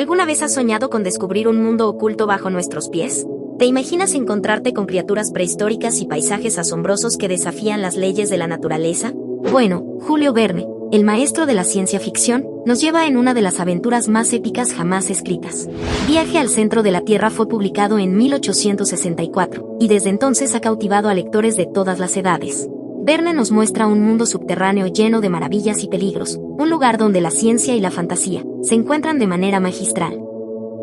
¿Alguna vez has soñado con descubrir un mundo oculto bajo nuestros pies? ¿Te imaginas encontrarte con criaturas prehistóricas y paisajes asombrosos que desafían las leyes de la naturaleza? Bueno, Julio Verne, el maestro de la ciencia ficción, nos lleva en una de las aventuras más épicas jamás escritas. Viaje al centro de la Tierra fue publicado en 1864, y desde entonces ha cautivado a lectores de todas las edades. Verne nos muestra un mundo subterráneo lleno de maravillas y peligros, un lugar donde la ciencia y la fantasía se encuentran de manera magistral.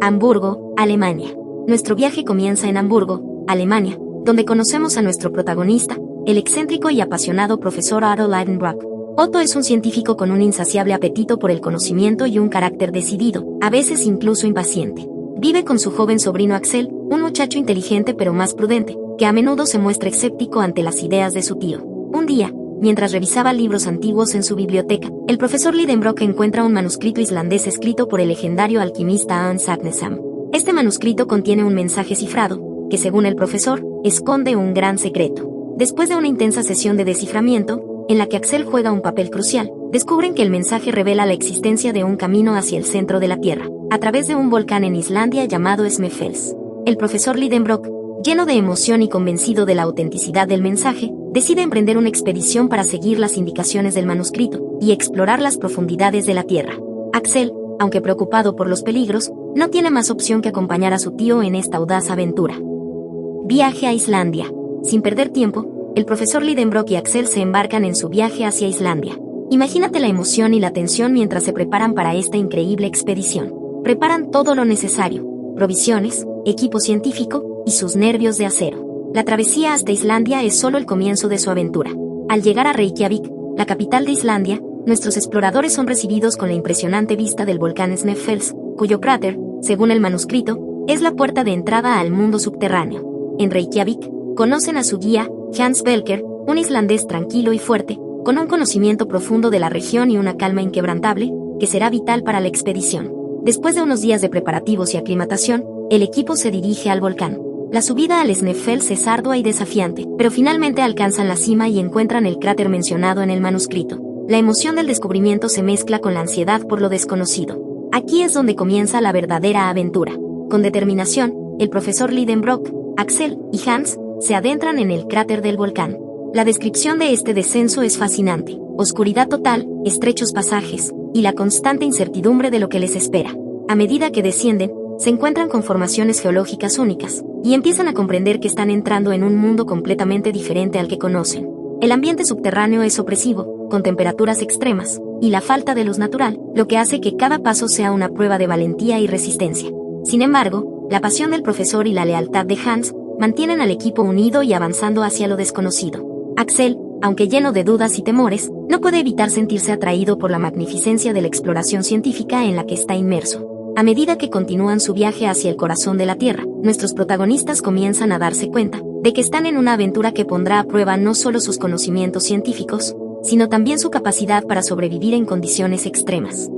Hamburgo, Alemania. Nuestro viaje comienza en Hamburgo, Alemania, donde conocemos a nuestro protagonista, el excéntrico y apasionado profesor Otto Lidenbrock. Otto es un científico con un insaciable apetito por el conocimiento y un carácter decidido, a veces incluso impaciente. Vive con su joven sobrino Axel, un muchacho inteligente pero más prudente, que a menudo se muestra escéptico ante las ideas de su tío. Un día, mientras revisaba libros antiguos en su biblioteca, el profesor Lidenbrock encuentra un manuscrito islandés escrito por el legendario alquimista Hans Agnesam. Este manuscrito contiene un mensaje cifrado, que según el profesor, esconde un gran secreto. Después de una intensa sesión de desciframiento, en la que Axel juega un papel crucial, descubren que el mensaje revela la existencia de un camino hacia el centro de la Tierra, a través de un volcán en Islandia llamado Snæfell. El profesor Lidenbrock, lleno de emoción y convencido de la autenticidad del mensaje, decide emprender una expedición para seguir las indicaciones del manuscrito y explorar las profundidades de la Tierra. Axel, aunque preocupado por los peligros, no tiene más opción que acompañar a su tío en esta audaz aventura. Viaje a Islandia. Sin perder tiempo, el profesor Lidenbrock y Axel se embarcan en su viaje hacia Islandia. Imagínate la emoción y la tensión mientras se preparan para esta increíble expedición. Preparan todo lo necesario: provisiones, equipo científico y sus nervios de acero. La travesía hasta Islandia es solo el comienzo de su aventura. Al llegar a Reykjavik, la capital de Islandia, nuestros exploradores son recibidos con la impresionante vista del volcán Snæfell, cuyo cráter, según el manuscrito, es la puerta de entrada al mundo subterráneo. En Reykjavik, conocen a su guía, Hans Belker, un islandés tranquilo y fuerte, con un conocimiento profundo de la región y una calma inquebrantable, que será vital para la expedición. Después de unos días de preparativos y aclimatación, el equipo se dirige al volcán. La subida al Snæfell es ardua y desafiante, pero finalmente alcanzan la cima y encuentran el cráter mencionado en el manuscrito. La emoción del descubrimiento se mezcla con la ansiedad por lo desconocido. Aquí es donde comienza la verdadera aventura. Con determinación, el profesor Lidenbrock, Axel y Hans se adentran en el cráter del volcán. La descripción de este descenso es fascinante: oscuridad total, estrechos pasajes, y la constante incertidumbre de lo que les espera. A medida que descienden, se encuentran con formaciones geológicas únicas, y empiezan a comprender que están entrando en un mundo completamente diferente al que conocen. El ambiente subterráneo es opresivo, con temperaturas extremas, y la falta de luz natural, lo que hace que cada paso sea una prueba de valentía y resistencia. Sin embargo, la pasión del profesor y la lealtad de Hans mantienen al equipo unido y avanzando hacia lo desconocido. Axel, aunque lleno de dudas y temores, no puede evitar sentirse atraído por la magnificencia de la exploración científica en la que está inmerso. A medida que continúan su viaje hacia el corazón de la Tierra, nuestros protagonistas comienzan a darse cuenta de que están en una aventura que pondrá a prueba no solo sus conocimientos científicos, sino también su capacidad para sobrevivir en condiciones extremas.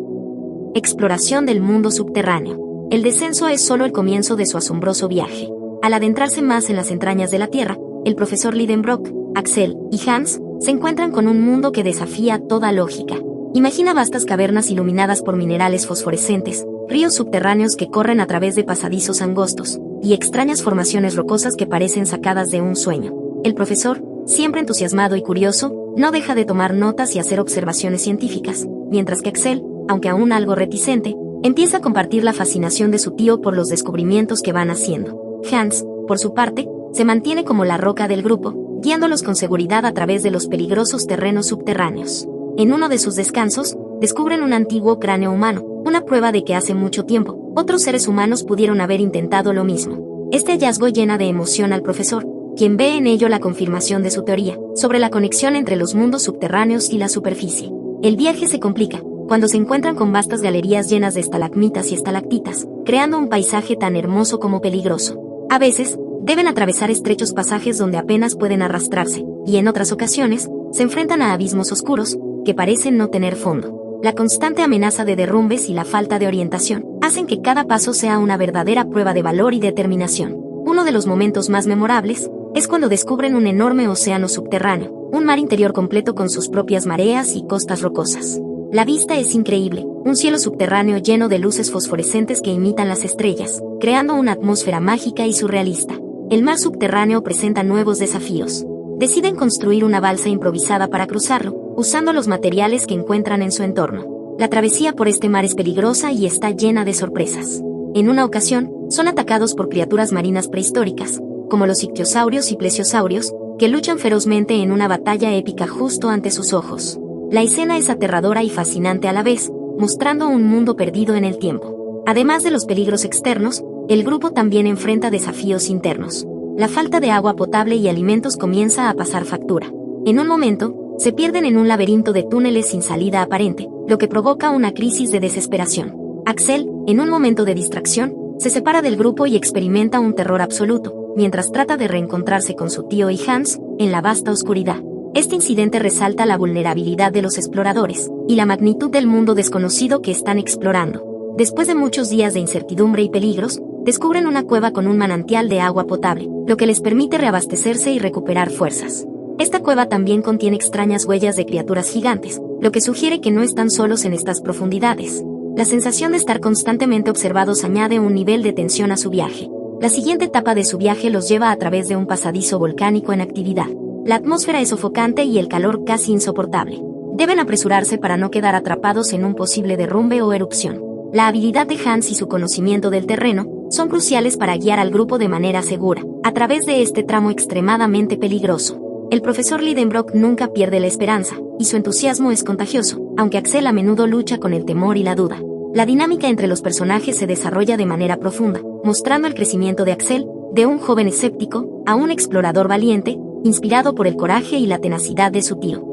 Exploración del mundo subterráneo. El descenso es solo el comienzo de su asombroso viaje. Al adentrarse más en las entrañas de la Tierra, el profesor Lidenbrock, Axel y Hans se encuentran con un mundo que desafía toda lógica. Imagina vastas cavernas iluminadas por minerales fosforescentes, ríos subterráneos que corren a través de pasadizos angostos, y extrañas formaciones rocosas que parecen sacadas de un sueño. El profesor, siempre entusiasmado y curioso, no deja de tomar notas y hacer observaciones científicas, mientras que Axel, aunque aún algo reticente, empieza a compartir la fascinación de su tío por los descubrimientos que van haciendo. Hans, por su parte, se mantiene como la roca del grupo, guiándolos con seguridad a través de los peligrosos terrenos subterráneos. En uno de sus descansos, descubren un antiguo cráneo humano, una prueba de que hace mucho tiempo, otros seres humanos pudieron haber intentado lo mismo. Este hallazgo llena de emoción al profesor, quien ve en ello la confirmación de su teoría sobre la conexión entre los mundos subterráneos y la superficie. El viaje se complica cuando se encuentran con vastas galerías llenas de estalagmitas y estalactitas, creando un paisaje tan hermoso como peligroso. A veces, deben atravesar estrechos pasajes donde apenas pueden arrastrarse, y en otras ocasiones, se enfrentan a abismos oscuros, que parecen no tener fondo. La constante amenaza de derrumbes y la falta de orientación hacen que cada paso sea una verdadera prueba de valor y determinación. Uno de los momentos más memorables es cuando descubren un enorme océano subterráneo, un mar interior completo con sus propias mareas y costas rocosas. La vista es increíble, un cielo subterráneo lleno de luces fosforescentes que imitan las estrellas, creando una atmósfera mágica y surrealista. El mar subterráneo presenta nuevos desafíos. Deciden construir una balsa improvisada para cruzarlo, usando los materiales que encuentran en su entorno. La travesía por este mar es peligrosa y está llena de sorpresas. En una ocasión, son atacados por criaturas marinas prehistóricas, como los ictiosaurios y plesiosaurios, que luchan ferozmente en una batalla épica justo ante sus ojos. La escena es aterradora y fascinante a la vez, mostrando un mundo perdido en el tiempo. Además de los peligros externos, el grupo también enfrenta desafíos internos. La falta de agua potable y alimentos comienza a pasar factura. En un momento, se pierden en un laberinto de túneles sin salida aparente, lo que provoca una crisis de desesperación. Axel, en un momento de distracción, se separa del grupo y experimenta un terror absoluto, mientras trata de reencontrarse con su tío y Hans, en la vasta oscuridad. Este incidente resalta la vulnerabilidad de los exploradores, y la magnitud del mundo desconocido que están explorando. Después de muchos días de incertidumbre y peligros, descubren una cueva con un manantial de agua potable, lo que les permite reabastecerse y recuperar fuerzas. Esta cueva también contiene extrañas huellas de criaturas gigantes, lo que sugiere que no están solos en estas profundidades. La sensación de estar constantemente observados añade un nivel de tensión a su viaje. La siguiente etapa de su viaje los lleva a través de un pasadizo volcánico en actividad. La atmósfera es sofocante y el calor casi insoportable. Deben apresurarse para no quedar atrapados en un posible derrumbe o erupción. La habilidad de Hans y su conocimiento del terreno son cruciales para guiar al grupo de manera segura, a través de este tramo extremadamente peligroso. El profesor Lidenbrock nunca pierde la esperanza, y su entusiasmo es contagioso, aunque Axel a menudo lucha con el temor y la duda. La dinámica entre los personajes se desarrolla de manera profunda, mostrando el crecimiento de Axel, de un joven escéptico, a un explorador valiente, inspirado por el coraje y la tenacidad de su tío.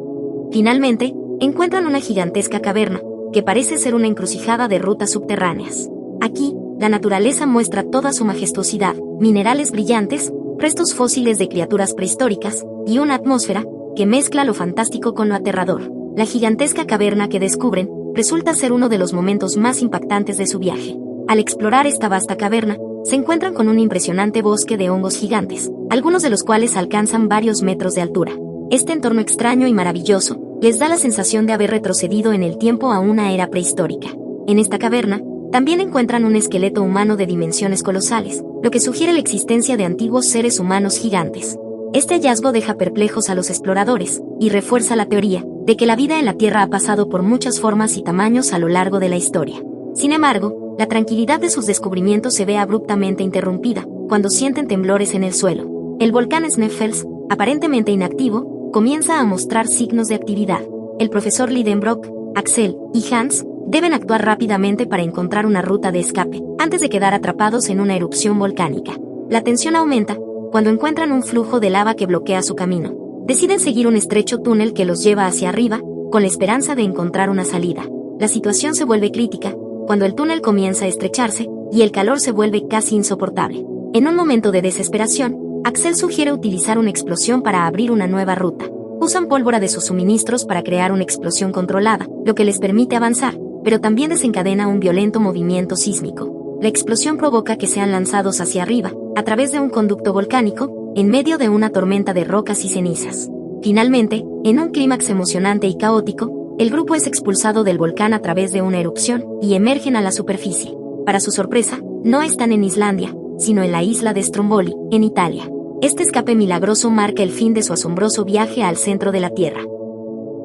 Finalmente, encuentran una gigantesca caverna, que parece ser una encrucijada de rutas subterráneas. Aquí, la naturaleza muestra toda su majestuosidad, minerales brillantes, restos fósiles de criaturas prehistóricas, y una atmósfera que mezcla lo fantástico con lo aterrador. La gigantesca caverna que descubren resulta ser uno de los momentos más impactantes de su viaje. Al explorar esta vasta caverna, se encuentran con un impresionante bosque de hongos gigantes, algunos de los cuales alcanzan varios metros de altura. Este entorno extraño y maravilloso les da la sensación de haber retrocedido en el tiempo a una era prehistórica. En esta caverna, también encuentran un esqueleto humano de dimensiones colosales, lo que sugiere la existencia de antiguos seres humanos gigantes. Este hallazgo deja perplejos a los exploradores, y refuerza la teoría de que la vida en la Tierra ha pasado por muchas formas y tamaños a lo largo de la historia. Sin embargo, la tranquilidad de sus descubrimientos se ve abruptamente interrumpida, cuando sienten temblores en el suelo. El volcán Sneffels, aparentemente inactivo, comienza a mostrar signos de actividad. El profesor Lidenbrock, Axel y Hans deben actuar rápidamente para encontrar una ruta de escape, antes de quedar atrapados en una erupción volcánica. La tensión aumenta cuando encuentran un flujo de lava que bloquea su camino. Deciden seguir un estrecho túnel que los lleva hacia arriba, con la esperanza de encontrar una salida. La situación se vuelve crítica cuando el túnel comienza a estrecharse, y el calor se vuelve casi insoportable. En un momento de desesperación, Axel sugiere utilizar una explosión para abrir una nueva ruta. Usan pólvora de sus suministros para crear una explosión controlada, lo que les permite avanzar, pero también desencadena un violento movimiento sísmico. La explosión provoca que sean lanzados hacia arriba, a través de un conducto volcánico, en medio de una tormenta de rocas y cenizas. Finalmente, en un clímax emocionante y caótico, el grupo es expulsado del volcán a través de una erupción, y emergen a la superficie. Para su sorpresa, no están en Islandia, sino en la isla de Stromboli, en Italia. Este escape milagroso marca el fin de su asombroso viaje al centro de la Tierra.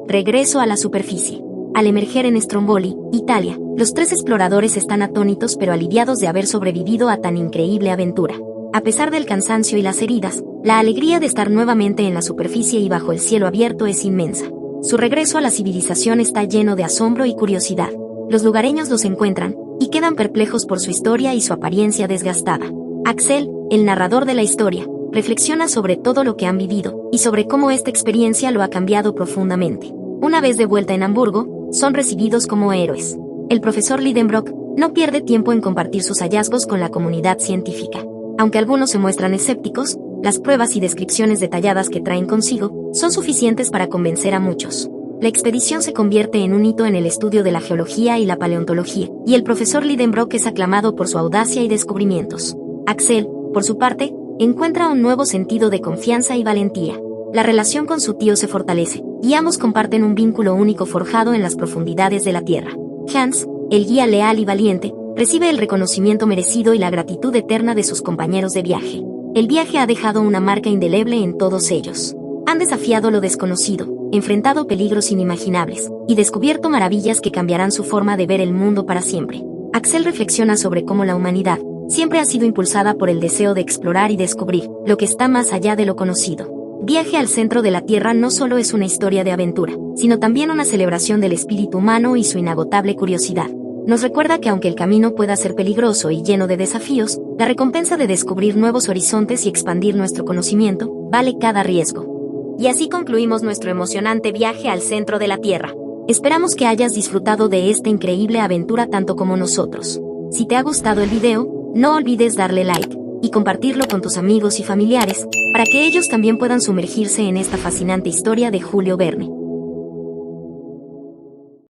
Regreso a la superficie. Al emerger en Stromboli, Italia, los tres exploradores están atónitos pero aliviados de haber sobrevivido a tan increíble aventura. A pesar del cansancio y las heridas, la alegría de estar nuevamente en la superficie y bajo el cielo abierto es inmensa. Su regreso a la civilización está lleno de asombro y curiosidad. Los lugareños los encuentran, y quedan perplejos por su historia y su apariencia desgastada. Axel, el narrador de la historia, reflexiona sobre todo lo que han vivido, y sobre cómo esta experiencia lo ha cambiado profundamente. Una vez de vuelta en Hamburgo, son recibidos como héroes. El profesor Lidenbrock no pierde tiempo en compartir sus hallazgos con la comunidad científica. Aunque algunos se muestran escépticos, las pruebas y descripciones detalladas que traen consigo son suficientes para convencer a muchos. La expedición se convierte en un hito en el estudio de la geología y la paleontología, y el profesor Lidenbrock es aclamado por su audacia y descubrimientos. Axel, por su parte, encuentra un nuevo sentido de confianza y valentía. la relación con su tío se fortalece, y ambos comparten un vínculo único forjado en las profundidades de la Tierra. Hans, el guía leal y valiente, recibe el reconocimiento merecido y la gratitud eterna de sus compañeros de viaje. El viaje ha dejado una marca indeleble en todos ellos. Han desafiado lo desconocido, enfrentado peligros inimaginables, y descubierto maravillas que cambiarán su forma de ver el mundo para siempre. Axel reflexiona sobre cómo la humanidad siempre ha sido impulsada por el deseo de explorar y descubrir lo que está más allá de lo conocido. Viaje al centro de la Tierra no solo es una historia de aventura, sino también una celebración del espíritu humano y su inagotable curiosidad. Nos recuerda que aunque el camino pueda ser peligroso y lleno de desafíos, la recompensa de descubrir nuevos horizontes y expandir nuestro conocimiento vale cada riesgo. Y así concluimos nuestro emocionante viaje al centro de la Tierra. Esperamos que hayas disfrutado de esta increíble aventura tanto como nosotros. Si te ha gustado el video, no olvides darle like y compartirlo con tus amigos y familiares, para que ellos también puedan sumergirse en esta fascinante historia de Julio Verne.